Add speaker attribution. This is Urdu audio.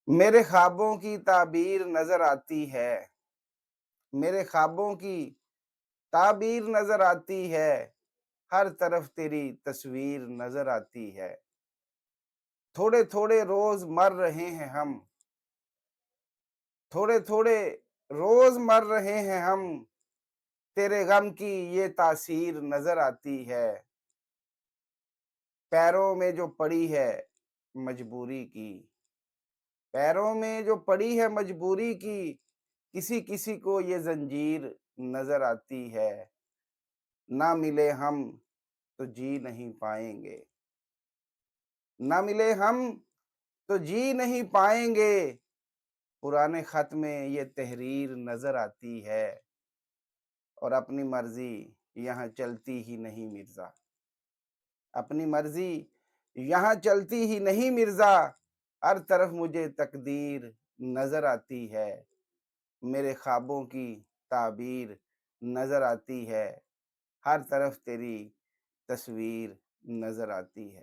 Speaker 1: میرے خوابوں کی تعبیر نظر آتی ہے، میرے خوابوں کی تعبیر نظر آتی ہے، ہر طرف تیری تصویر نظر آتی ہے۔ تھوڑے تھوڑے روز مر رہے ہیں ہم، تھوڑے تھوڑے روز مر رہے ہیں ہم، تیرے غم کی یہ تاثیر نظر آتی ہے۔ پیروں میں جو پڑی ہے مجبوری کی، پیروں میں جو پڑی ہے مجبوری کی، کسی کسی کو یہ زنجیر نظر آتی ہے۔ نہ ملے ہم تو جی نہیں پائیں گے، نہ ملے ہم تو جی نہیں پائیں گے، پرانے خط میں یہ تحریر نظر آتی ہے، اور اپنی مرضی یہاں چلتی ہی نہیں مرزا، اپنی مرضی یہاں چلتی ہی نہیں مرزا، ہر طرف مجھے تقدیر نظر آتی ہے، میرے خوابوں کی تعبیر نظر آتی ہے، ہر طرف تیری تصویر نظر آتی ہے۔